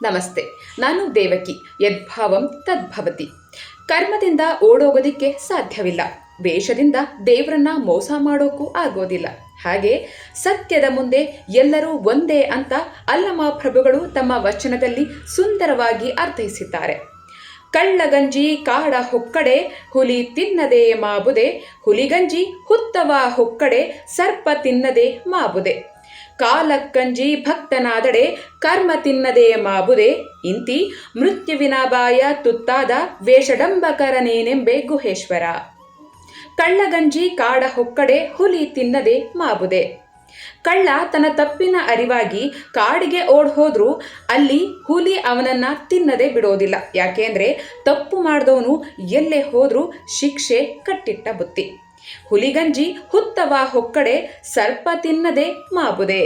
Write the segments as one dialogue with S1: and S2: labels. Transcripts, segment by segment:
S1: ನಮಸ್ತೆ. ನಾನು ದೇವಕಿ. ಯದ್ಭಾವಂ ತದ್ಭವತಿ. ಕರ್ಮದಿಂದ ಓಡೋಗೋದಿಕ್ಕೆ ಸಾಧ್ಯವಿಲ್ಲ. ವೇಷದಿಂದ ದೇವರನ್ನ ಮೋಸ ಮಾಡೋಕ್ಕೂ ಆಗೋದಿಲ್ಲ. ಹಾಗೆ ಸತ್ಯದ ಮುಂದೆ ಎಲ್ಲರೂ ಒಂದೇ ಅಂತ ಅಲ್ಲಮ ಪ್ರಭುಗಳು ತಮ್ಮ ವಚನದಲ್ಲಿ ಸುಂದರವಾಗಿ ಅರ್ಥೈಸಿದ್ದಾರೆ. ಕಳ್ಳಗಂಜಿ ಕಾಡ ಹೊಕ್ಕಡೆ ಹುಲಿ ತಿನ್ನದೆ ಮಾಬುದೆ, ಹುಲಿಗಂಜಿ ಹುತ್ತವ ಹೊಕ್ಕಡೆ ಸರ್ಪ ತಿನ್ನದೆ ಮಾಬುದೆ. ಕಾಲಕ್ಕಂಜಿ ಭಕ್ತನಾದಡೆ ಕರ್ಮ ತಿನ್ನದೆ ಮಾಬುದೆ, ಇಂತಿ ಮೃತ್ಯುವಿನ ಬಾಯ ತುತ್ತಾದ ವೇಷಡಂಬಕರನೇನೆಂಬೆ ಗುಹೇಶ್ವರ. ಕಳ್ಳಗಂಜಿ ಕಾಡ ಹೊಕ್ಕಡೆ ಹುಲಿ ತಿನ್ನದೆ ಮಾಬುದೆ. ಕಳ್ಳ ತನ್ನ ತಪ್ಪಿನ ಅರಿವಾಗಿ ಕಾಡಿಗೆ ಓಡ್ ಹೋದ್ರೂ ಅಲ್ಲಿ ಹುಲಿ ಅವನನ್ನ ತಿನ್ನದೆ ಬಿಡೋದಿಲ್ಲ. ಯಾಕೆಂದ್ರೆ ತಪ್ಪು ಮಾಡಿದವನು ಎಲ್ಲೇ ಹೋದ್ರೂ ಶಿಕ್ಷೆ ಕಟ್ಟಿಟ್ಟ ಬುತ್ತಿ. ಹುಲಿಗಂಜಿ ಹುತ್ತವ ಹೊಕ್ಕಡೆ ಸರ್ಪ ತಿನ್ನದೆ ಮಾಬುದೆ.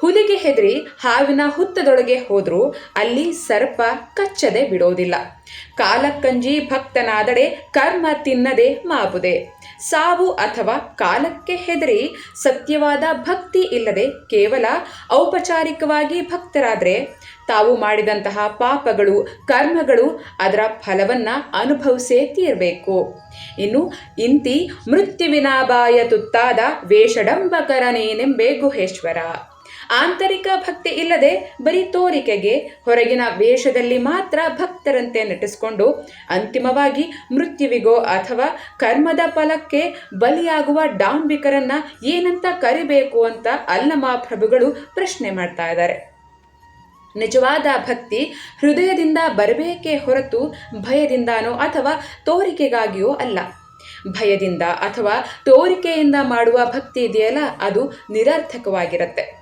S1: ಹುಲಿಗೆ ಹೆದರಿ ಹಾವಿನ ಹುತ್ತದೊಳಗೆ ಹೋದ್ರೂ ಅಲ್ಲಿ ಸರ್ಪ ಕಚ್ಚದೆ ಬಿಡೋದಿಲ್ಲ. ಕಾಲಕ್ಕಂಜಿ ಭಕ್ತನಾದಡೆ ಕರ್ಮ ತಿನ್ನದೆ ಮಾಬುದೆ. ಸಾವು ಅಥವಾ ಕಾಲಕ್ಕೆ ಹೆದರಿ ಸತ್ಯವಾದ ಭಕ್ತಿ ಇಲ್ಲದೆ ಕೇವಲ ಔಪಚಾರಿಕವಾಗಿ ಭಕ್ತರಾದರೆ ತಾವು ಮಾಡಿದಂತಹ ಪಾಪಗಳು ಕರ್ಮಗಳು ಅದರ ಫಲವನ್ನ ಅನುಭವಿಸೇ ತೀರಬೇಕು. ಇನ್ನು ಇಂತಿ ಮೃತ್ಯುವಿನ ಬಾಯ ತುತ್ತಾದ ವೇಷಡಂಬಕರನೇನೆಂಬೆ ಗುಹೇಶ್ವರ. ಆಂತರಿಕ ಭಕ್ತಿ ಇಲ್ಲದೆ ಬರೀ ತೋರಿಕೆಗೆ ಹೊರಗಿನ ವೇಷದಲ್ಲಿ ಮಾತ್ರ ಭಕ್ತರಂತೆ ನಟಿಸಿಕೊಂಡು ಅಂತಿಮವಾಗಿ ಮೃತ್ಯುವಿಗೋ ಅಥವಾ ಕರ್ಮದ ಫಲಕ್ಕೆ ಬಲಿಯಾಗುವ ಡಾಂಬಿಕರನ್ನ ಏನಂತ ಕರಿಬೇಕು ಅಂತ ಅಲ್ಲಮ ಪ್ರಭುಗಳು ಪ್ರಶ್ನೆ ಮಾಡ್ತಾ ಇದ್ದಾರೆ. ನಿಜವಾದ ಭಕ್ತಿ ಹೃದಯದಿಂದ ಬರಬೇಕೇ ಹೊರತು ಭಯದಿಂದಾನೋ ಅಥವಾ ತೋರಿಕೆಗಾಗಿಯೋ ಅಲ್ಲ. ಭಯದಿಂದ ಅಥವಾ ತೋರಿಕೆಯಿಂದ ಮಾಡುವ ಭಕ್ತಿ ಇದೆಯಲ್ಲ, ಅದು ನಿರರ್ಥಕವಾಗಿರುತ್ತೆ.